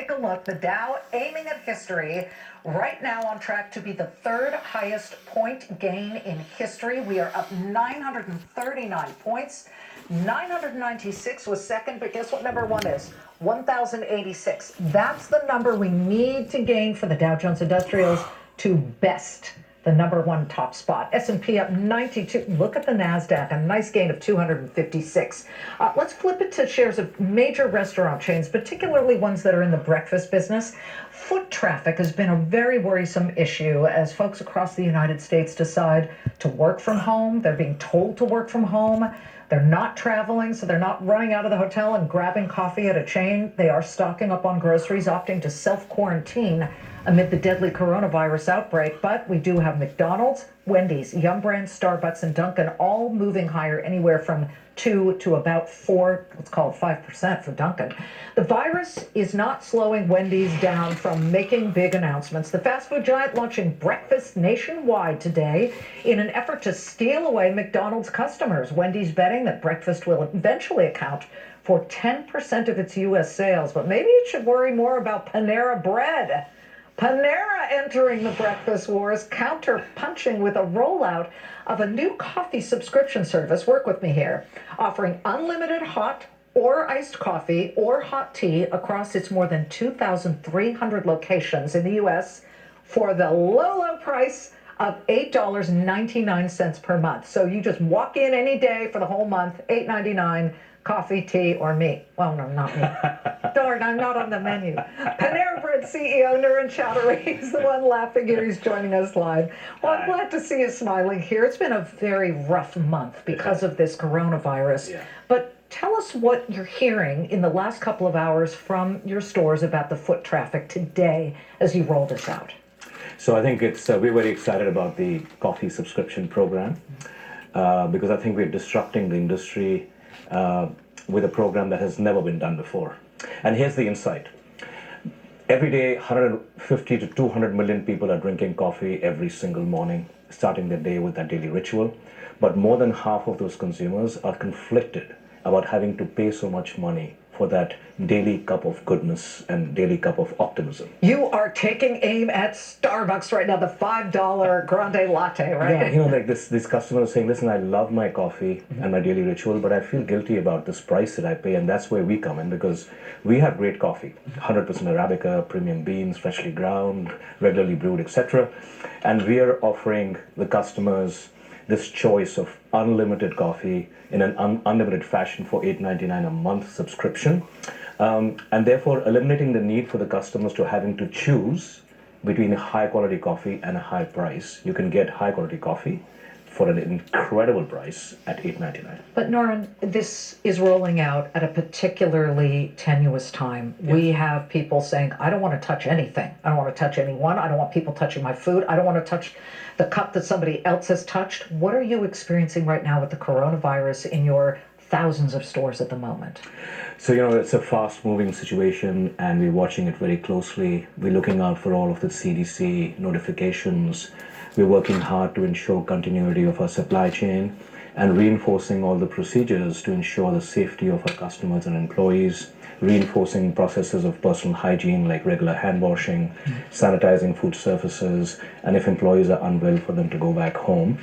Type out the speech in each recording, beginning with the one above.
take a look. The Dow aiming at history. Right now on track to be the third highest point gain in history. We are up 939 points. 996 was second, but guess what number one is? 1,086. That's the number we need to gain for the Dow Jones Industrials to best the number one top spot. S&P up 92. Look at the NASDAQ, a nice gain of 256. Let's flip it to shares of major restaurant chains, particularly ones that are in the breakfast business. Foot traffic has been a very worrisome issue as folks across the United States decide to work from home. They're being told to work from home. They're not traveling, so they're not running out of the hotel and grabbing coffee at a chain. They are stocking up on groceries, opting to self-quarantine amid the deadly coronavirus outbreak. But we do have McDonald's, Wendy's, Yum Brands, Starbucks, and Dunkin' all moving higher, anywhere from 2 to about 4, let's call it 5% for Dunkin'. The virus is not slowing Wendy's down from making big announcements. The fast food giant launching breakfast nationwide today in an effort to steal away McDonald's customers. Wendy's betting that breakfast will eventually account for 10% of its U.S. sales, but maybe it should worry more about Panera Bread. Panera entering the breakfast wars, counter-punching with a rollout of a new coffee subscription service, work with me here, offering unlimited hot or iced coffee or hot tea across its more than 2,300 locations in the U.S. for the low price of $8.99 per month. So you just walk in any day for the whole month, $8.99, coffee, tea, or me. Well, no, not me. Darn, I'm not on the menu. Panera Bread CEO Nuran Chowdhury is the one laughing here. He's joining us live. Well, I'm glad to see you smiling here. It's been a very rough month because of this coronavirus. Yeah. But tell us what you're hearing in the last couple of hours from your stores about the foot traffic today as you roll this out. So I think we're very excited about the coffee subscription program because I think we're disrupting the industry with a program that has never been done before. And here's the insight. Every day, 150 to 200 million people are drinking coffee every single morning, starting their day with that daily ritual. But more than half of those consumers are conflicted about having to pay so much money for that daily cup of goodness and daily cup of optimism. You are taking aim at Starbucks right now, the $5 grande latte, right? Yeah, like this customer is saying, listen, I love my coffee and my daily ritual, but I feel guilty about this price that I pay, and that's where we come in because we have great coffee, 100% Arabica, premium beans, freshly ground, regularly brewed, etc. And we are offering the customers this choice of unlimited coffee in an unlimited fashion for $8.99 a month subscription, and therefore eliminating the need for the customers to having to choose between a high quality coffee and a high price. You can get high quality coffee for an incredible price at $8.99. But Nuran, this is rolling out at a particularly tenuous time. Yeah. We have people saying, I don't want to touch anything. I don't want to touch anyone. I don't want people touching my food. I don't want to touch the cup that somebody else has touched. What are you experiencing right now with the coronavirus in your thousands of stores at the moment? So, it's a fast-moving situation, and we're watching it very closely. We're looking out for all of the CDC notifications. We're working hard to ensure continuity of our supply chain and reinforcing all the procedures to ensure the safety of our customers and employees, reinforcing processes of personal hygiene like regular hand washing, sanitizing food surfaces, and if employees are unwell, for them to go back home.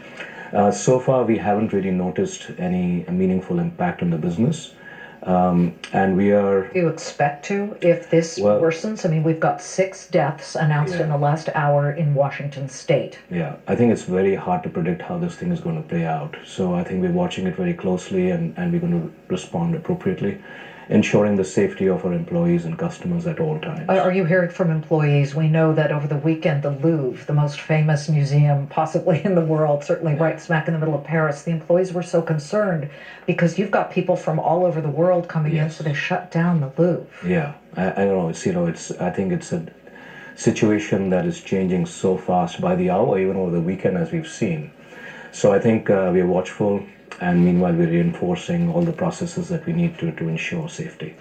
So far, we haven't really noticed any meaningful impact on the business. And we are... Do you expect to if this worsens? I mean, we've got 6 deaths announced in the last hour in Washington state. Yeah, I think it's very hard to predict how this thing is going to play out. So I think we're watching it very closely and we're going to respond appropriately, ensuring the safety of our employees and customers at all times. Are you hearing from employees? We know that over the weekend, the Louvre, the most famous museum possibly in the world, certainly right smack in the middle of Paris, the employees were so concerned because you've got people from all over the world coming in, so they shut down the Louvre. Yeah, I know. I think it's a situation that is changing so fast by the hour, even over the weekend, as we've seen. So I think we're watchful. And meanwhile, we're reinforcing all the processes that we need to ensure safety.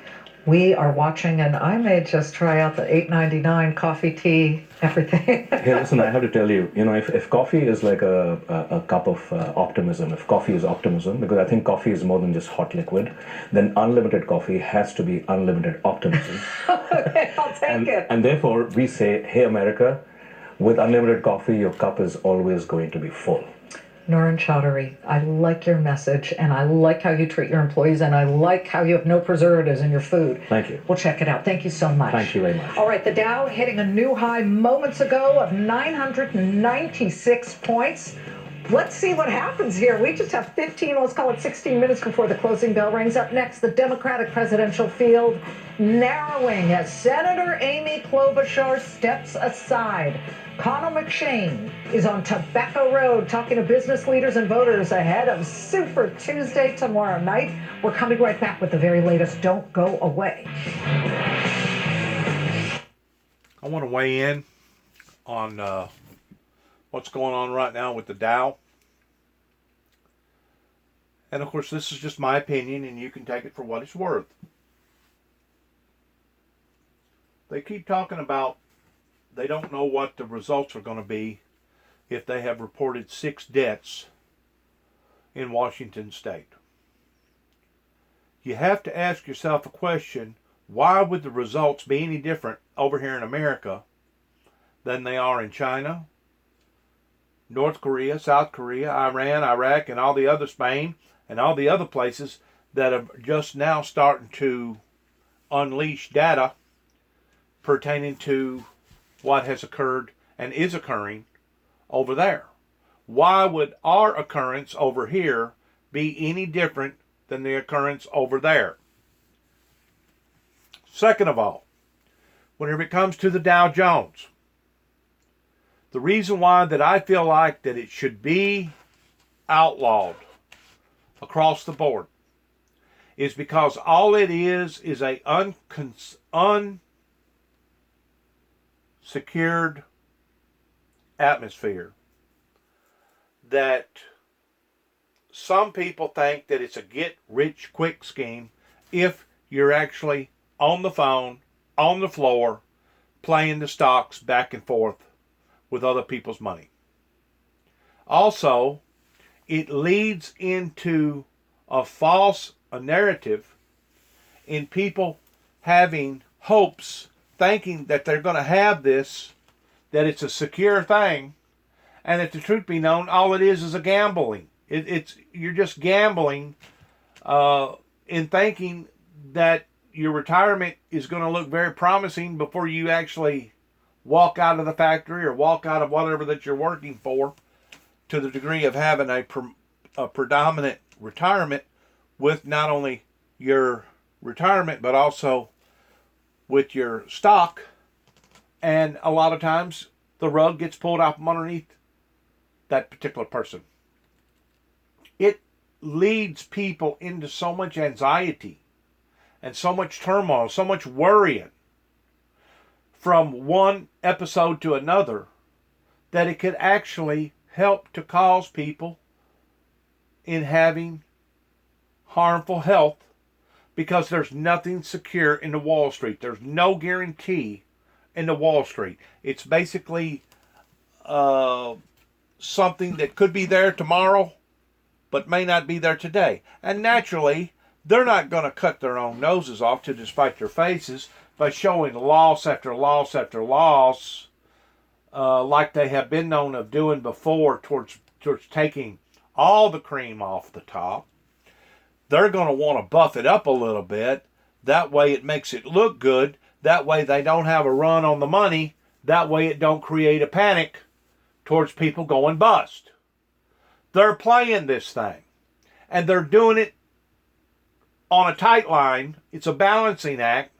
We are watching, and I may just try out the $8.99 coffee, tea, everything. Hey, listen, I have to tell you, if coffee is like a cup of optimism, if coffee is optimism, because I think coffee is more than just hot liquid, then unlimited coffee has to be unlimited optimism. Okay, I'll take it. And therefore, we say, hey, America, with unlimited coffee, your cup is always going to be full. Noreen Chaudhary, I like your message, and I like how you treat your employees, and I like how you have no preservatives in your food. Thank you. We'll check it out. Thank you so much. Thank you very much. All right, the Dow hitting a new high moments ago of 996 points. Let's see what happens here. We just have 15, let's call it 16 minutes before the closing bell rings. Up next, the Democratic presidential field narrowing as Senator Amy Klobuchar steps aside. Connell McShane is on Tobacco Road talking to business leaders and voters ahead of Super Tuesday tomorrow night. We're coming right back with the very latest. Don't go away. I want to weigh in on what's going on right now with the Dow. And of course, this is just my opinion, and you can take it for what it's worth. They keep talking about they don't know what the results are going to be if they have reported 6 deaths in Washington state. You have to ask yourself a question: why would the results be any different over here in America than they are in China, North Korea, South Korea, Iran, Iraq, and all the other, Spain, and all the other places that are just now starting to unleash data pertaining to what has occurred and is occurring over there? Why would our occurrence over here be any different than the occurrence over there? Second of all, whenever it comes to the Dow Jones, the reason why that I feel like that it should be outlawed across the board is because all it is a unsecured atmosphere that some people think that it's a get-rich-quick scheme if you're actually on the phone, on the floor, playing the stocks back and forth with other people's money. Also, it leads into a false narrative in people having hopes, thinking that they're going to have this, that it's a secure thing, and that the truth be known, all it is a gambling. You're just gambling in thinking that your retirement is going to look very promising before you actually walk out of the factory or walk out of whatever that you're working for, to the degree of having a predominant retirement with not only your retirement but also with your stock. And a lot of times the rug gets pulled out from underneath that particular person. It leads people into so much anxiety and so much turmoil, so much worrying from one episode to another, that it could actually help to cause people in having harmful health, because there's nothing secure in the Wall Street. There's no guarantee in the Wall Street. It's basically something that could be there tomorrow but may not be there today. And naturally, they're not going to cut their own noses off to despite their faces by showing loss after loss after loss, like they have been known of doing before, towards taking all the cream off the top. They're going to want to buff it up a little bit. That way it makes it look good. That way they don't have a run on the money. That way it don't create a panic towards people going bust. They're playing this thing, and they're doing it on a tight line. It's a balancing act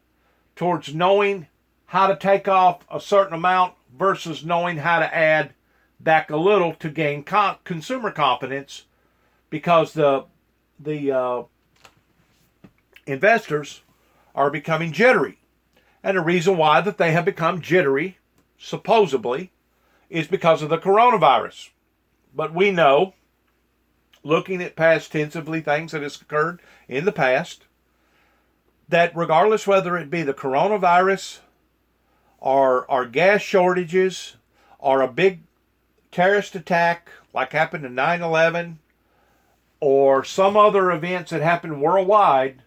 towards knowing how to take off a certain amount versus knowing how to add back a little to gain consumer confidence, because the investors are becoming jittery. And the reason why that they have become jittery, supposedly, is because of the coronavirus. But we know, looking at past tensively things that has occurred in the past, that regardless whether it be the coronavirus or gas shortages or a big terrorist attack like happened in 9/11 or some other events that happen worldwide,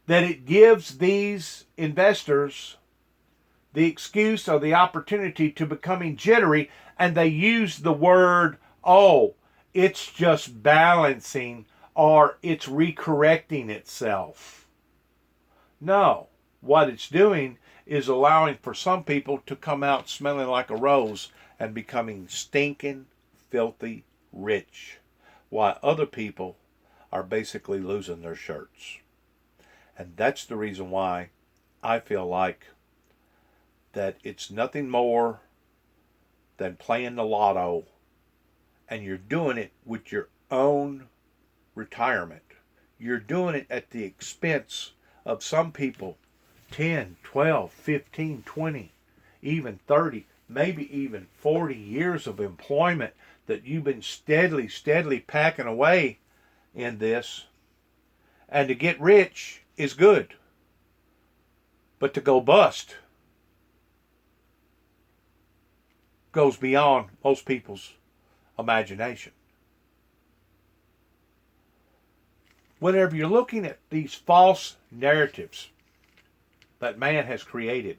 that it gives these investors the excuse or the opportunity to becoming jittery, and they use the word, oh, it's just balancing or it's recorrecting itself. No, what it's doing is allowing for some people to come out smelling like a rose and becoming stinking, filthy rich, while other people are basically losing their shirts. And that's the reason why I feel like that it's nothing more than playing the lotto, and you're doing it with your own retirement. You're doing it at the expense of some people 10, 12, 15, 20, even 30, maybe even 40 years of employment that you've been steadily packing away in this. And to get rich is good, but to go bust goes beyond most people's imagination. Whenever you're looking at these false narratives that man has created,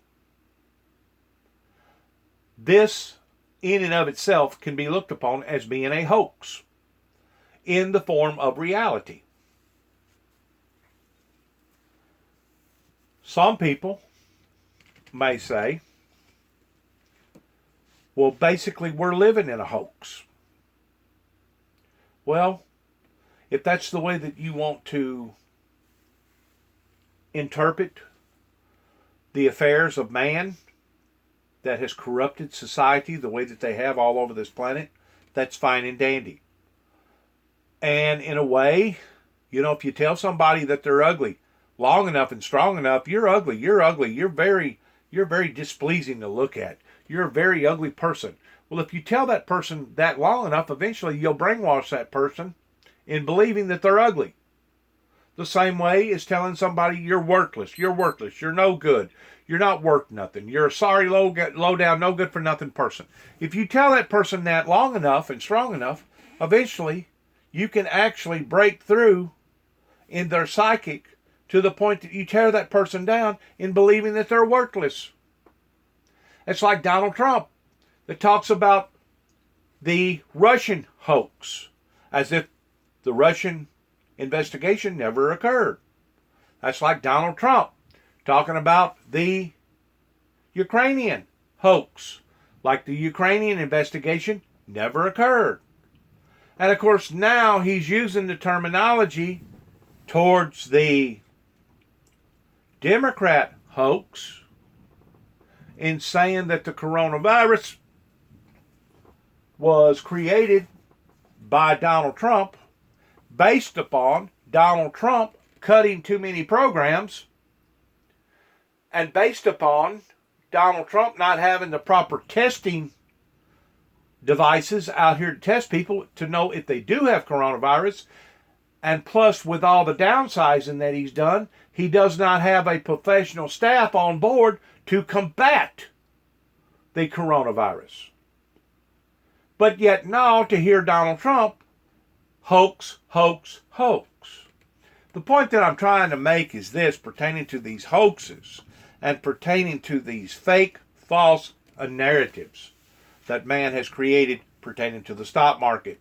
this in and of itself can be looked upon as being a hoax in the form of reality. Some people may say, well, basically we're living in a hoax. Well, if that's the way that you want to interpret the affairs of man that has corrupted society the way that they have all over this planet, that's fine and dandy. And in a way, if you tell somebody that they're ugly long enough and strong enough, you're ugly, you're very displeasing to look at. You're a very ugly person. Well, if you tell that person that long enough, eventually you'll brainwash that person in believing that they're ugly. The same way as telling somebody you're worthless, you're no good, you're not worth nothing, you're a sorry, low down, no good for nothing person. If you tell that person that long enough and strong enough, eventually you can actually break through in their psychic to the point that you tear that person down in believing that they're worthless. It's like Donald Trump that talks about the Russian hoax as if the Russian investigation never occurred. That's like Donald Trump talking about the Ukrainian hoax, like the Ukrainian investigation never occurred. And of course now he's using the terminology towards the Democrat hoax in saying that the coronavirus was created by Donald Trump based upon Donald Trump cutting too many programs and based upon Donald Trump not having the proper testing devices out here to test people to know if they do have coronavirus. And plus, with all the downsizing that he's done, he does not have a professional staff on board to combat the coronavirus. But yet now to hear Donald Trump, hoax, hoax, hoax. The point that I'm trying to make is this, pertaining to these hoaxes and pertaining to these fake, false narratives that man has created pertaining to the stock market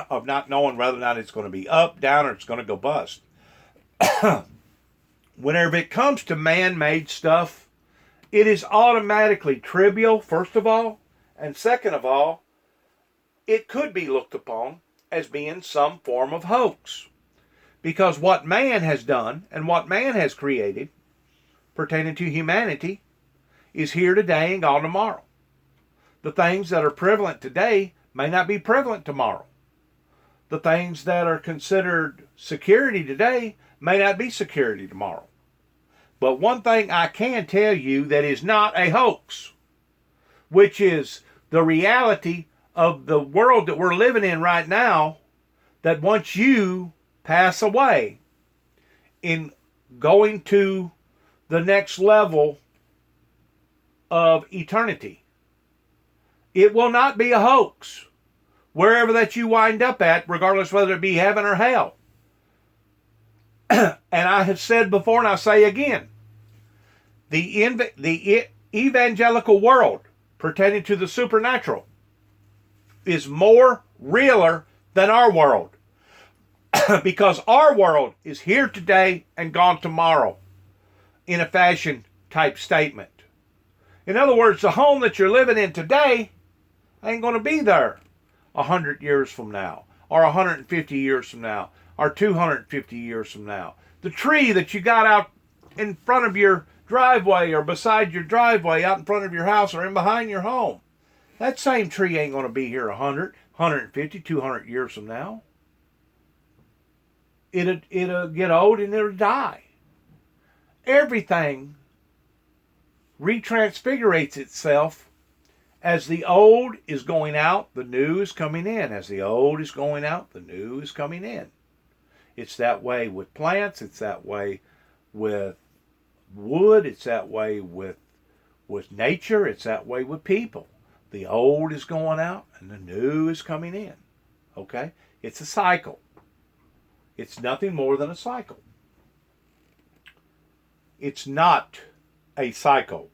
of not knowing whether or not it's going to be up, down, or it's going to go bust. Whenever it comes to man-made stuff, it is automatically trivial, first of all, and second of all, it could be looked upon as being some form of hoax. Because what man has done and what man has created pertaining to humanity is here today and gone tomorrow. The things that are prevalent today may not be prevalent tomorrow. The things that are considered security today may not be security tomorrow. But one thing I can tell you that is not a hoax, which is the reality of the world that we're living in right now, that once you pass away, in going to the next level of eternity. It will not be a hoax, wherever that you wind up at, regardless whether it be heaven or hell. And I have said before, and I say again, the evangelical world pertaining to the supernatural is more realer than our world. Because our world is here today and gone tomorrow in a fashion type statement. In other words, the home that you're living in today ain't going to be there 100 years from now, or 150 years from now, or 250 years from now. The tree that you got out in front of your driveway or beside your driveway, out in front of your house or in behind your home, that same tree ain't going to be here 100, 150, 200 years from now. It'll get old and it'll die. Everything retransfigurates itself. As the old is going out, the new is coming in. As the old is going out, the new is coming in. It's that way with plants. It's that way with wood. It's that way with nature. It's that way with people. The old is going out and the new is coming in. Okay? It's a cycle. It's nothing more than a cycle. It's not a cycle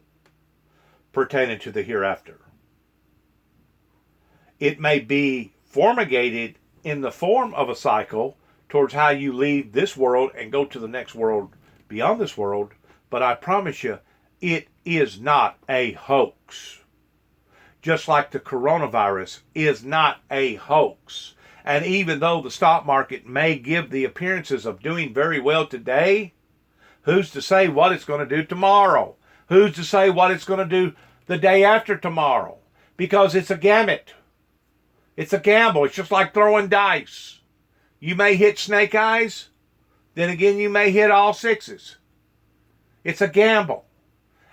pertaining to the hereafter. It may be formigated in the form of a cycle towards how you leave this world and go to the next world beyond this world, but I promise you, it is not a hoax. Just like the coronavirus is not a hoax. And even though the stock market may give the appearances of doing very well today, who's to say what it's going to do tomorrow? Who's to say what it's going to do the day after tomorrow? Because it's a gamut. It's a gamble. It's just like throwing dice. You may hit snake eyes, then again you may hit all sixes. It's a gamble.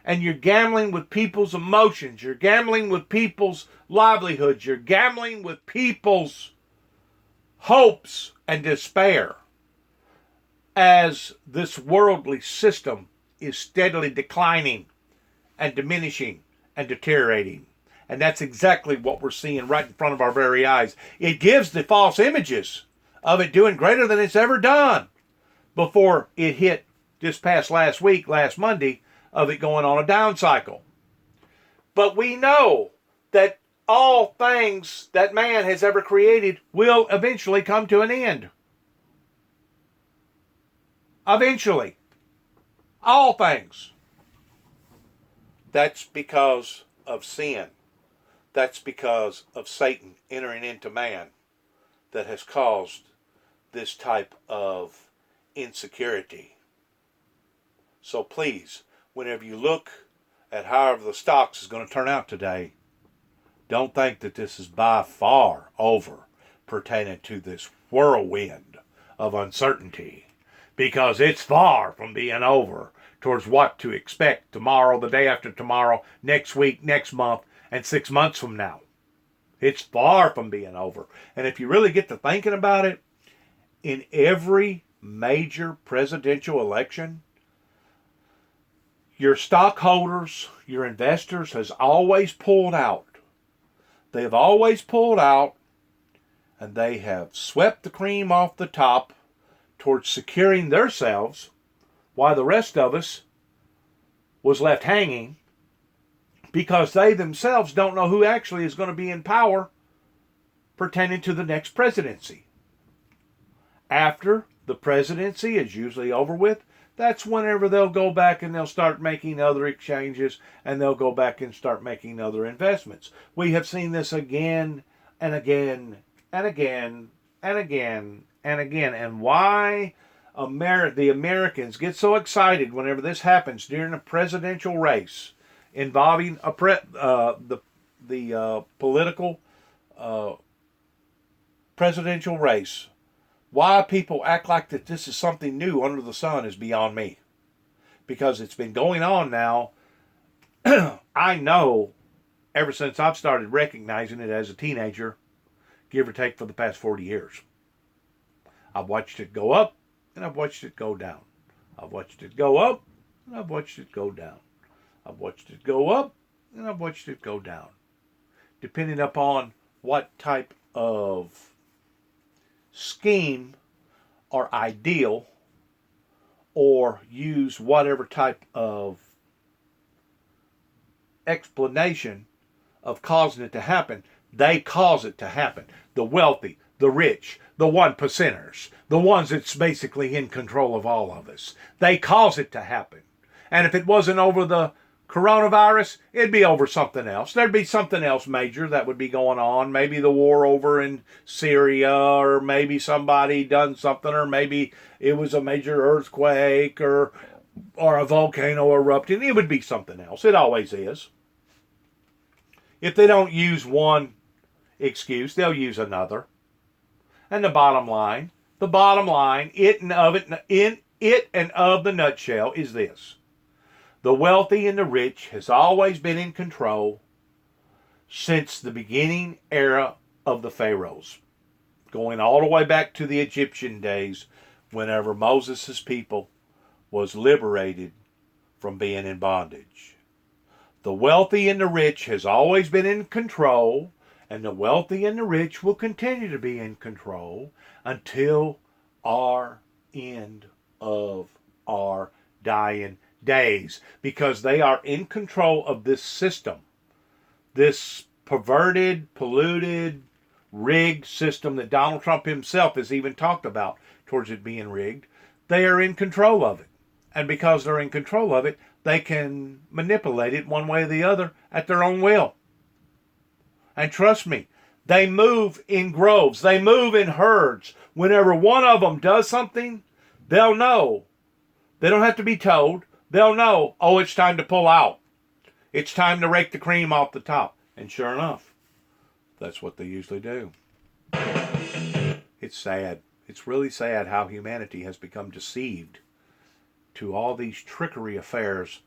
And you're gambling with people's emotions. You're gambling with people's livelihoods. You're gambling with people's hopes and despair as this worldly system is steadily declining and diminishing and deteriorating. And that's exactly what we're seeing right in front of our very eyes. It gives the false images of it doing greater than it's ever done before it hit this past last Monday, of it going on a down cycle. But we know that all things that man has ever created will eventually come to an end. Eventually. All things. That's because of sin. That's because of Satan entering into man that has caused this type of insecurity. So please, whenever you look at however the stocks is going to turn out today, don't think that this is by far over pertaining to this whirlwind of uncertainty, because it's far from being over towards what to expect tomorrow, the day after tomorrow, next week, next month, and 6 months from now. It's far from being over. And if you really get to thinking about it, in every major presidential election, your stockholders, your investors has always pulled out. They have always pulled out, and they have swept the cream off the top towards securing themselves, while the rest of us was left hanging, because they themselves don't know who actually is going to be in power pertaining to the next presidency. After the presidency is usually over with, that's whenever they'll go back and they'll start making other exchanges, and they'll go back and start making other investments. We have seen this again and again and again and again and again. And why the Americans get so excited whenever this happens during a presidential race involving the political presidential race. Why people act like that this is something new under the sun is beyond me. Because it's been going on now, I know, ever since I've started recognizing it as a teenager, give or take for the past 40 years. I've watched it go up and I've watched it go down. I've watched it go up, and I've watched it go down. I've watched it go up, and I've watched it go down. Depending upon what type of scheme or ideal, or use whatever type of explanation of causing it to happen, they cause it to happen. The wealthy, the rich, the 1%ers, the ones that's basically in control of all of us. They cause it to happen. And if it wasn't over the coronavirus, it'd be over something else. There'd be something else major that would be going on. Maybe the war over in Syria, or maybe somebody done something, or maybe it was a major earthquake, or a volcano erupting. It would be something else. It always is. If they don't use one excuse, they'll use another. And the bottom line, in it and of the nutshell is this. The wealthy and the rich has always been in control since the beginning era of the pharaohs, going all the way back to the Egyptian days, whenever Moses' people was liberated from being in bondage. The wealthy and the rich has always been in control, and the wealthy and the rich will continue to be in control until our end of our dying days, because they are in control of this system, this perverted, polluted, rigged system that Donald Trump himself has even talked about towards it being rigged. They are in control of it. And because they're in control of it, they can manipulate it one way or the other at their own will. And trust me, they move in groves. They move in herds. Whenever one of them does something, they'll know. They don't have to be told. They'll know, oh, it's time to pull out. It's time to rake the cream off the top. And sure enough, that's what they usually do. It's sad. It's really sad how humanity has become deceived to all these trickery affairs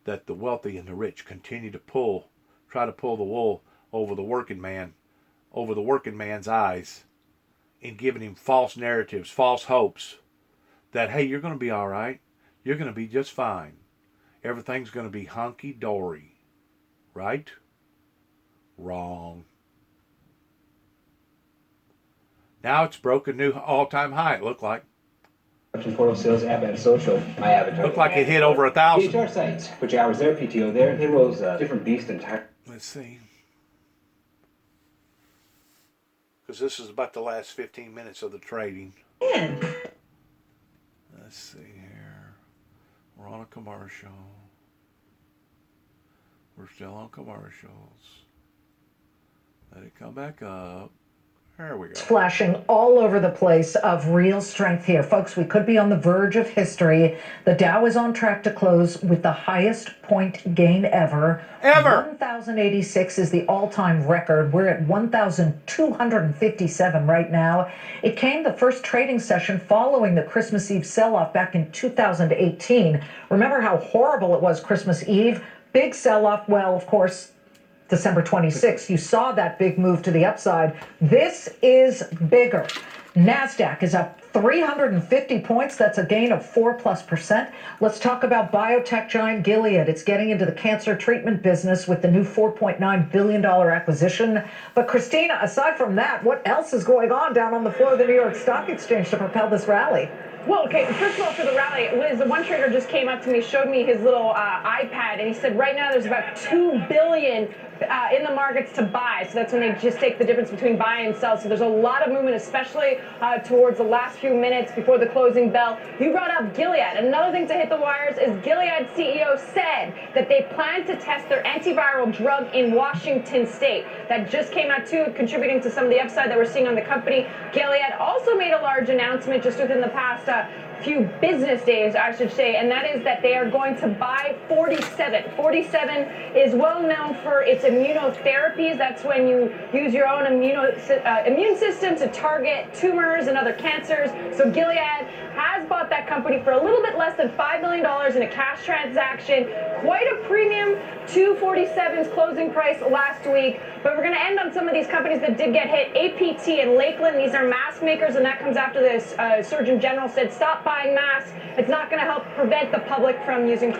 that the wealthy and the rich continue to try to pull the wool over the working man's eyes, in giving him false narratives, false hopes that, hey, you're going to be all right. You're going to be just fine. Everything's going to be hunky-dory. Right? Wrong. Now it's broke a new all-time high, it looked like. Portal sales app and social. My avatar. Looked like it hit over 1,000. HR sites. Put your hours there, PTO there. Payroll's a different beast entirely. Let's see. Because this is about the last 15 minutes of the trading. Let's see here. We're on a commercial. We're still on commercials. Let it come back up. There we go. Flashing all over the place of real strength here. Folks, we could be on the verge of history. The Dow is on track to close with the highest point gain ever. 1,086 is the all-time record. We're at 1,257 right now. It came the first trading session following the Christmas Eve sell-off back in 2018. Remember how horrible it was Christmas Eve? Big sell-off. Well, of course, December 26th, you saw that big move to the upside. This is bigger. NASDAQ is up 350 points. That's a gain of 4+%. Let's talk about biotech giant Gilead. It's getting into the cancer treatment business with the new $4.9 billion acquisition. But Christina, aside from that, what else is going on down on the floor of the New York Stock Exchange to propel this rally? Well, okay, first of all, for the rally, Liz, the one trader just came up to me, showed me his little iPad, and he said right now there's about $2 billion in the markets to buy. So that's when they just take the difference between buy and sell. So there's a lot of movement, especially towards the last few minutes before the closing bell. You brought up Gilead. Another thing to hit the wires is Gilead CEO said that they plan to test their antiviral drug in Washington State. That just came out too, contributing to some of the upside that we're seeing on the company. Gilead also made a large announcement just within the past few business days, I should say, and that is that they are going to buy 47. 47 is well known for its immunotherapies. That's when you use your own immune system to target tumors and other cancers. So Gilead has bought that company for a little bit less than $5 million in a cash transaction. Quite a premium, 247's closing price last week. But we're going to end on some of these companies that did get hit. APT and Lakeland, these are mask makers, and that comes after the Surgeon General said stop buying masks. It's not going to help prevent the public from catching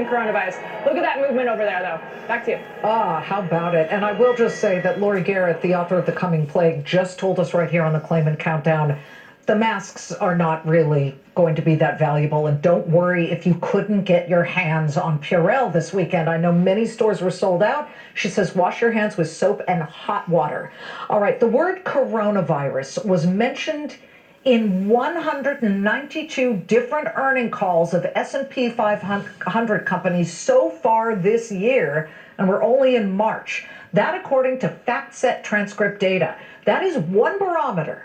coronavirus. Look at that movement over there, though. Back to you. Ah, how about it? And I will just say that Lori Garrett, the author of The Coming Plague, just told us right here on the Claimant Countdown, the masks are not really going to be that valuable. And don't worry if you couldn't get your hands on Purell this weekend. I know many stores were sold out. She says wash your hands with soap and hot water. All right, the word coronavirus was mentioned in 192 different earning calls of S&P 500 companies so far this year, and we're only in March. That according to FactSet transcript data. That is one barometer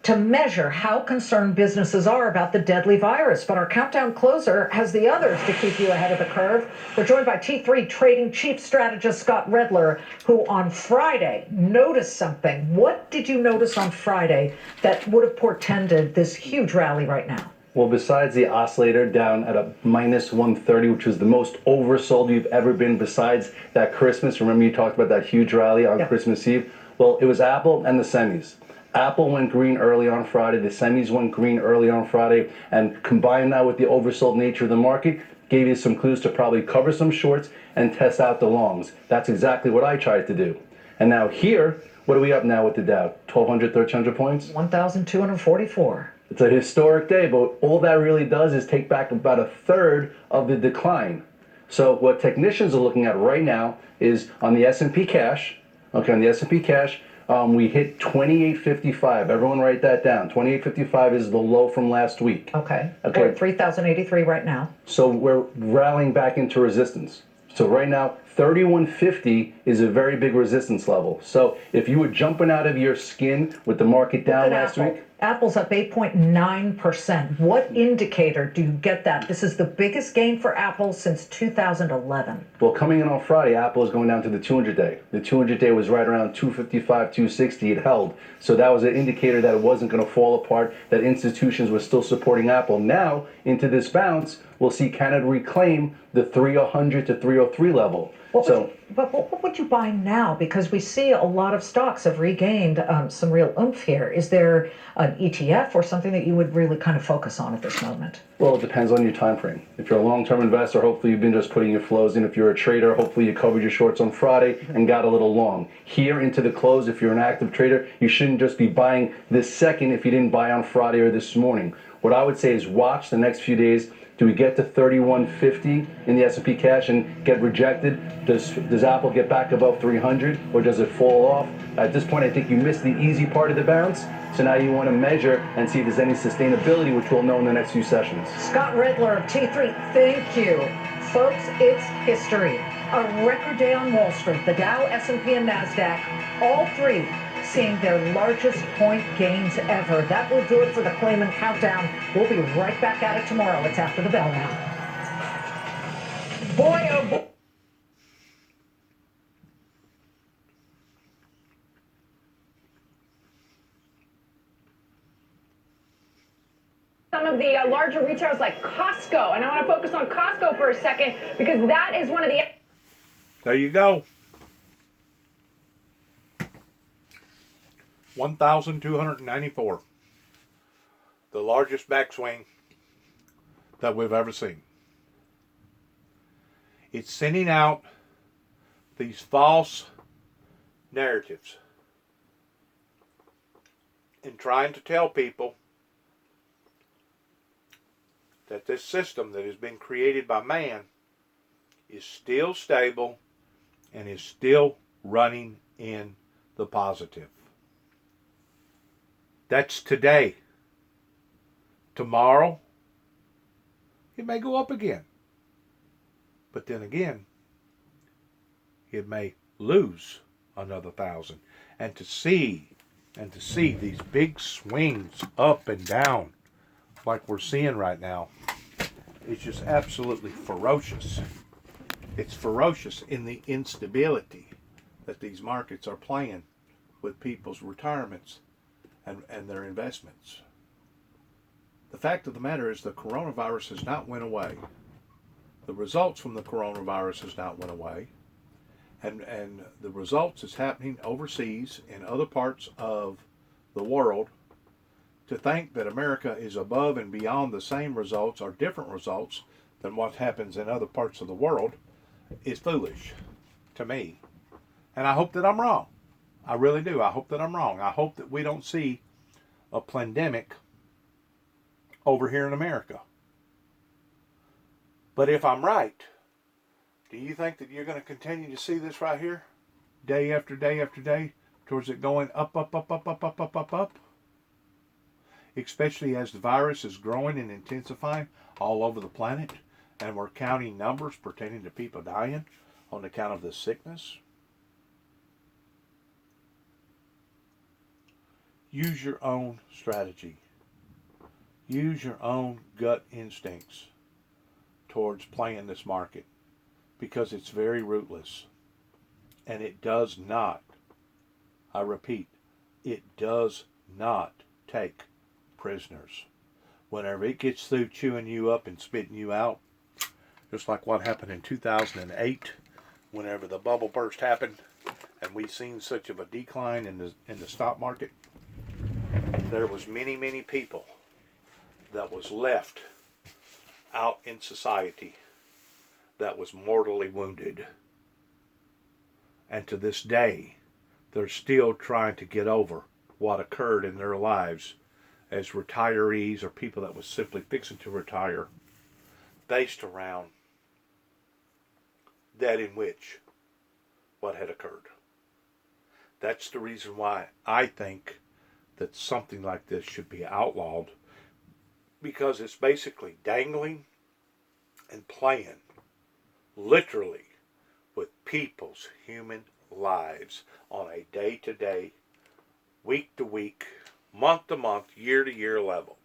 to measure how concerned businesses are about the deadly virus. But our countdown closer has the others to keep you ahead of the curve. We're joined by T3 Trading Chief Strategist Scott Redler, who on Friday noticed something. What did you notice on Friday that would have portended this huge rally right now? Well, besides the oscillator down at a minus 130, which was the most oversold you've ever been besides that Christmas. Remember you talked about that huge rally on Christmas Eve? Well, it was Apple and the semis. Apple went green early on Friday, the semis went green early on Friday, and combine that with the oversold nature of the market, gave you some clues to probably cover some shorts and test out the longs. That's exactly what I tried to do. And now here, what are we up now with the Dow? 1,200, 1,300 points? 1,244. It's a historic day, but all that really does is take back about a third of the decline. So what technicians are looking at right now is on the S&P cash, okay, on the S&P cash, we hit 2855. Everyone write that down. 2855 is the low from last week. Okay. We're at 3,083 right now. So we're rallying back into resistance. So right now, 3150 is a very big resistance level. So if you were jumping out of your skin with the market down last week. Apple's up 8.9%. What indicator do you get that? This is the biggest gain for Apple since 2011. Well, coming in on Friday, Apple is going down to the 200-day. The 200-day was right around 255, 260. It held. So that was an indicator that it wasn't going to fall apart, that institutions were still supporting Apple. Now, into this bounce, we'll see Canada reclaim the 300 to 303 level. But what would you buy now? Because we see a lot of stocks have regained some real oomph here. Is there an ETF or something that you would really kind of focus on at this moment? Well, it depends on your time frame. If you're a long-term investor, hopefully you've been just putting your flows in. If you're a trader, hopefully you covered your shorts on Friday and got a little long. Here into the close, if you're an active trader, you shouldn't just be buying this second if you didn't buy on Friday or this morning. What I would say is watch the next few days. Do we get to 3150 in the S&P cash and get rejected? Does Apple get back above 300 or does it fall off? At this point, I think you missed the easy part of the bounce. So now you want to measure and see if there's any sustainability, which we'll know in the next few sessions. Scott Redler of T3, thank you. Folks, it's history. A record day on Wall Street. The Dow, S&P, and NASDAQ, all three seeing their largest point gains ever. That will do it for the Claimant Countdown. We'll be right back at it tomorrow. It's after the bell now. Boy, oh boy. Some of the larger retailers like Costco, and I want to focus on Costco for a second because that is one of the... There you go. 1,294. The largest backswing that we've ever seen. It's sending out these false narratives and trying to tell people that this system that has been created by man is still stable and is still running in the positive. That's today. Tomorrow, it may go up again. But then again, it may lose another 1,000. And to see these big swings up and down like we're seeing right now, it's just absolutely ferocious. It's ferocious in the instability that these markets are playing with people's retirements and their investments. The fact of the matter is the coronavirus has not went away. The results from the coronavirus has not went away. And the results is happening overseas in other parts of the world. To think that America is above and beyond the same results or different results than what happens in other parts of the world is foolish to me. And I hope that I'm wrong. I really do. I hope that I'm wrong. I hope that we don't see a pandemic over here in America. But if I'm right, do you think that you're going to continue to see this right here? Day after day after day, towards it going up, up, up, up, up, up, up, up, up? Especially as the virus is growing and intensifying all over the planet, and we're counting numbers pertaining to people dying on account of this sickness. Use your own strategy. Use your own gut instincts towards playing this market, because it's very rootless. And it does not, I repeat, it does not take prisoners. Whenever it gets through chewing you up and spitting you out, just like what happened in 2008, whenever the bubble burst happened, and we seen such of a decline in the stock market, there was many people that was left out in society that was mortally wounded. And to this day, they're still trying to get over what occurred in their lives as retirees or people that was simply fixing to retire, based around that in which what had occurred. That's the reason why I think that something like this should be outlawed, because it's basically dangling and playing literally with people's human lives on a day-to-day, week-to-week, month-to-month, year-to-year level.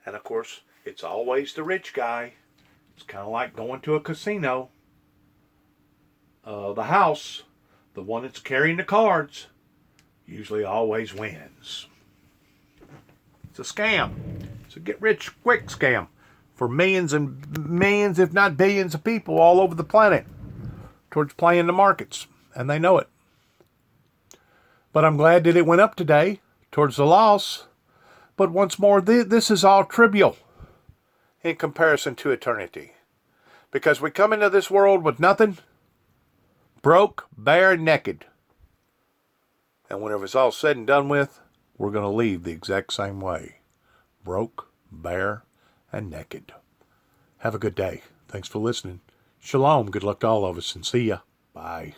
And of course, it's always the rich guy. It's kind of like going to a casino. The house, the one that's carrying the cards, usually always wins. It's a scam. It's a get-rich-quick scam for millions and millions, if not billions of people all over the planet towards playing the markets. And they know it. But I'm glad that it went up today towards the loss. But once more, this is all trivial in comparison to eternity. Because we come into this world with nothing, broke, bare, naked. And whenever it's all said and done with, we're going to leave the exact same way. Broke, bare, and naked. Have a good day. Thanks for listening. Shalom. Good luck to all of us, and see ya. Bye.